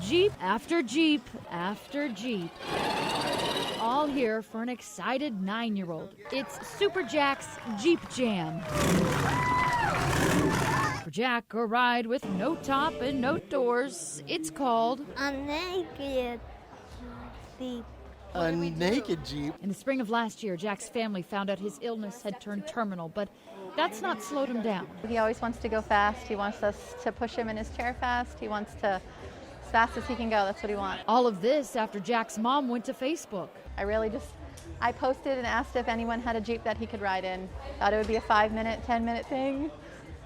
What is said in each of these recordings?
Jeep after Jeep after Jeep. All here for an excited 9-year-old. It's Super Jack's Jeep Jam. For Jack, a ride with no top and no doors. It's called A naked Jeep. A naked Jeep? In the spring of last year, Jack's family found out his illness had turned terminal, but that's not slowed him down. He always wants to go fast. He wants us to push him in his chair fast. He wants to, as fast as he can go, that's what he wants. All of this after Jack's mom went to Facebook. I posted and asked if anyone had a Jeep that he could ride in. Thought it would be a 5-minute, 10-minute thing,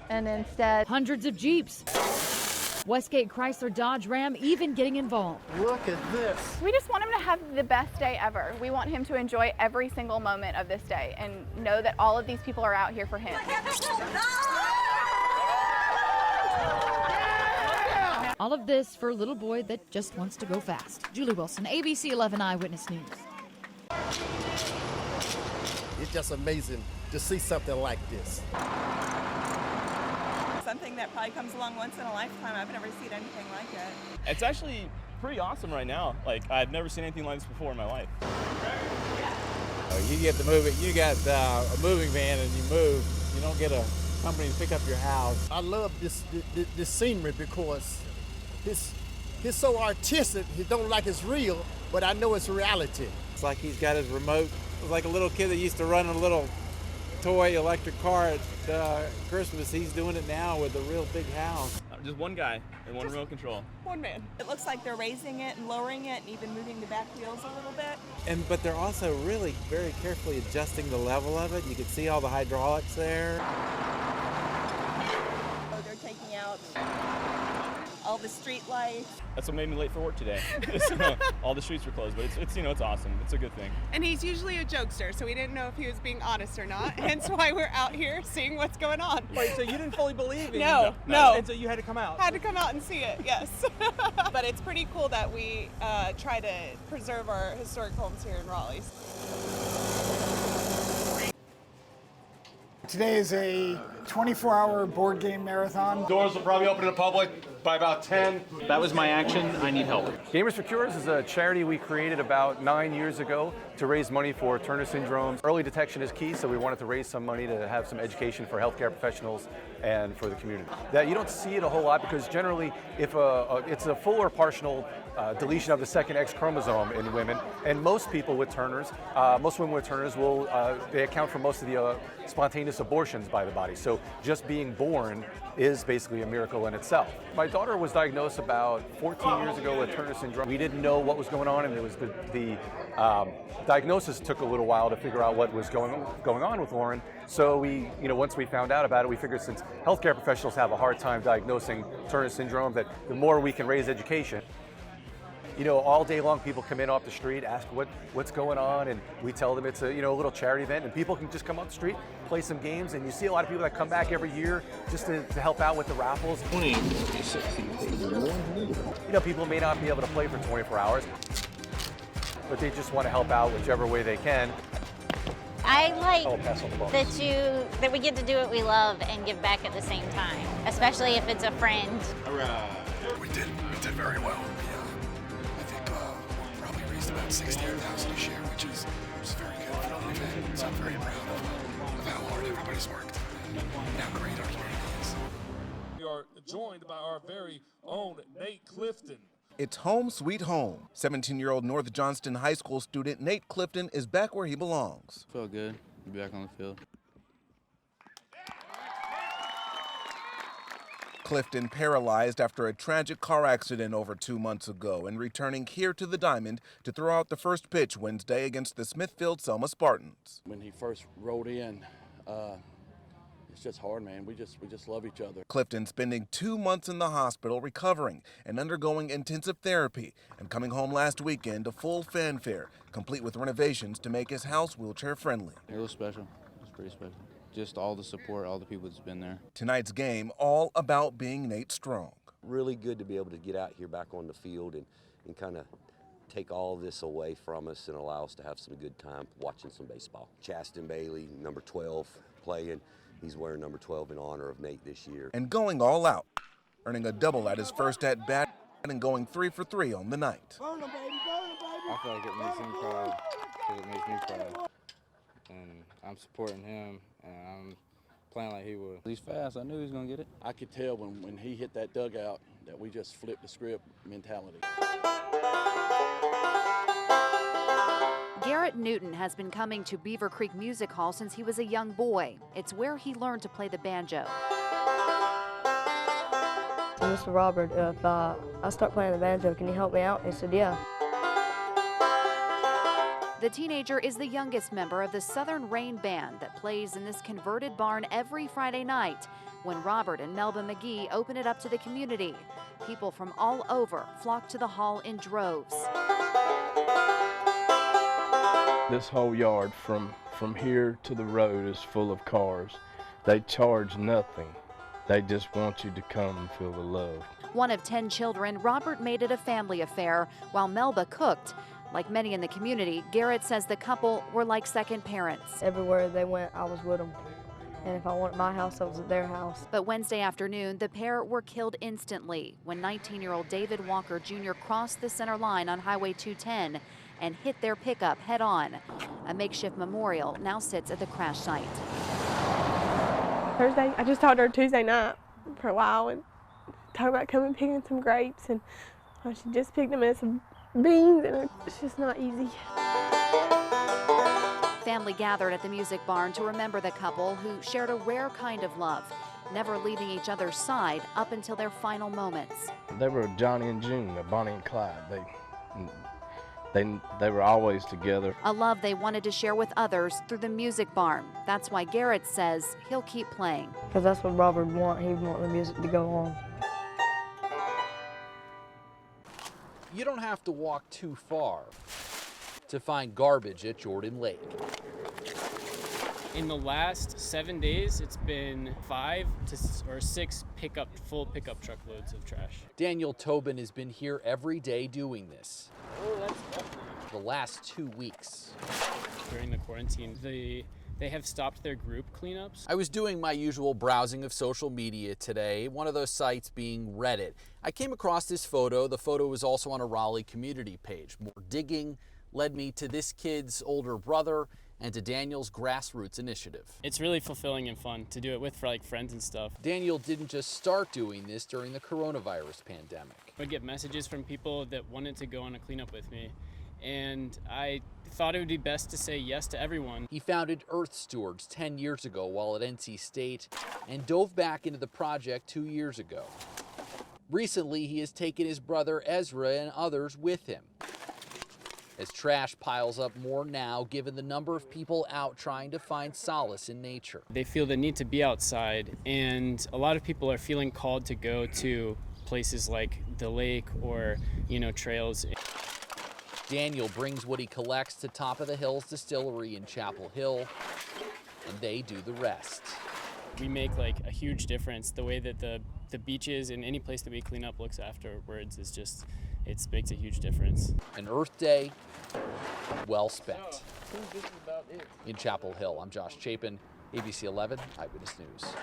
and instead... Hundreds of Jeeps. Westgate Chrysler Dodge Ram even getting involved. Look at this. We just want him to have the best day ever. We want him to enjoy every single moment of this day and know that all of these people are out here for him. All of this for a little boy that just wants to go fast. Julie Wilson, ABC 11 Eyewitness News. It's just amazing to see something like this. Something that probably comes along once in a lifetime. I've never seen anything like it. It's actually pretty awesome right now. Like, I've never seen anything like this before in my life. You get the moving, you got a moving van and you move. You don't get a company to pick up your house. I love this scenery because it's so artistic. He don't like it's real, but I know it's reality. It's like he's got his remote. It's like a little kid that used to run a little toy electric car at Christmas. He's doing it now with a real big house. Just one guy and one remote control. One man. It looks like they're raising it and lowering it and even moving the back wheels a little bit. But they're also really very carefully adjusting the level of it. You can see all the hydraulics there. Oh, they're taking out all the street lights. That's what made me late for work today. All the streets were closed, but it's awesome. It's a good thing. And he's usually a jokester, so we didn't know if he was being honest or not. Hence why we're out here seeing what's going on. Wait, so you didn't fully believe it? No. And so you had to come out? Had to come out and see it, yes. But it's pretty cool that we try to preserve our historic homes here in Raleigh. Today is a 24-hour board game marathon. Doors will probably open to the public by about 10. That was my action. I need help. Gamers for Cures is a charity we created about 9 years ago to raise money for Turner syndrome. Early detection is key, so we wanted to raise some money to have some education for healthcare professionals and for the community. That you don't see it a whole lot because generally, if it's a full or partial deletion of the second X chromosome in women, and most people with Turners, most women with Turners will they account for most of the spontaneous abortions by the body. So just being born is basically a miracle in itself. My daughter was diagnosed about 14 years ago with Turner syndrome. We didn't know what was going on, and it was the diagnosis took a little while to figure out what was going on with Lauren. So once we found out about it, we figured since healthcare professionals have a hard time diagnosing Turner syndrome, that the more we can raise education. All day long people come in off the street, ask what's going on, and we tell them it's a little charity event, and people can just come off the street, play some games, and you see a lot of people that come back every year just to help out with the raffles. 20, 60. People may not be able to play for 24 hours, but they just want to help out whichever way they can. I like that we get to do what we love and give back at the same time, especially if it's a friend. All right. We did very well. About 68,000 a share, which is very good for the event. So I'm very proud of how hard everybody's worked and how great our community is. We are joined by our very own Nate Clifton. It's home sweet home. 17-year-old North Johnston High School student Nate Clifton is back where he belongs. Felt good to be back on the field. Clifton paralyzed after a tragic car accident over 2 months ago and returning here to the Diamond to throw out the first pitch Wednesday against the Smithfield-Selma Spartans. When he first rolled in, it's just hard, man. We just love each other. Clifton spending 2 months in the hospital recovering and undergoing intensive therapy and coming home last weekend to full fanfare, complete with renovations to make his house wheelchair friendly. It was special. It was pretty special. Just all the support, all the people that's been there. Tonight's game all about being Nate strong. Really good to be able to get out here back on the field and kind of take all this away from us and allow us to have some good time watching some baseball. Chaston Bailey, number 12, playing. He's wearing number 12 in honor of Nate this year. And going all out, earning a double at his first at-bat and going 3 for 3 on the night. I feel like it makes him proud because it makes me proud. And I'm supporting him, and I'm playing like he would. He's fast. I knew he was going to get it. I could tell when he hit that dugout that we just flipped the script mentality. Garrett Newton has been coming to Beaver Creek Music Hall since he was a young boy. It's where he learned to play the banjo. Mr. Robert, if I start playing the banjo, can you help me out? He said, yeah. The teenager is the youngest member of the Southern Rain Band that plays in this converted barn every Friday night when Robert and Melba McGee open it up to the community. People from all over flock to the hall in droves. This whole yard from here to the road is full of cars. They charge nothing. They just want you to come and feel the love. One of 10 children, Robert made it a family affair while Melba cooked. Like many in the community, Garrett says the couple were like second parents. Everywhere they went, I was with them. And if I wanted my house, I was at their house. But Wednesday afternoon, the pair were killed instantly when 19-year-old David Walker Jr. crossed the center line on Highway 210 and hit their pickup head-on. A makeshift memorial now sits at the crash site. Thursday, I just talked to her Tuesday night for a while and talked about coming picking some grapes, and she just picked them and some beans, and it's just not easy. Family gathered at the music barn to remember the couple who shared a rare kind of love, never leaving each other's side up until their final moments. They were Johnny and June, Bonnie and Clyde. They were always together. A love they wanted to share with others through the music barn. That's why Garrett says he'll keep playing. Because that's what Robert would want. He'd want the music to go on. You don't have to walk too far to find garbage at Jordan Lake. In the last 7 days, it's been 5 or 6 full pickup truckloads of trash. Daniel Tobin has been here every day doing this. The last 2 weeks. During the quarantine, they have stopped their group cleanups. I was doing my usual browsing of social media today, one of those sites being Reddit. I came across this photo. The photo was also on a Raleigh community page. More digging led me to this kid's older brother and to Daniel's grassroots initiative. It's really fulfilling and fun to do it with friends and stuff. Daniel didn't just start doing this during the coronavirus pandemic. I'd get messages from people that wanted to go on a cleanup with me, and I thought it would be best to say yes to everyone. He founded Earth Stewards 10 years ago while at NC State and dove back into the project 2 years ago. Recently, he has taken his brother Ezra and others with him. As trash piles up more now, given the number of people out trying to find solace in nature. They feel the need to be outside, and a lot of people are feeling called to go to places like the lake or, trails. Daniel brings what he collects to Top of the Hills Distillery in Chapel Hill, and they do the rest. We make a huge difference. The way that the beaches and any place that we clean up looks afterwards is just, it makes a huge difference. An Earth Day well spent. In Chapel Hill, I'm Josh Chapin, ABC 11 Eyewitness News.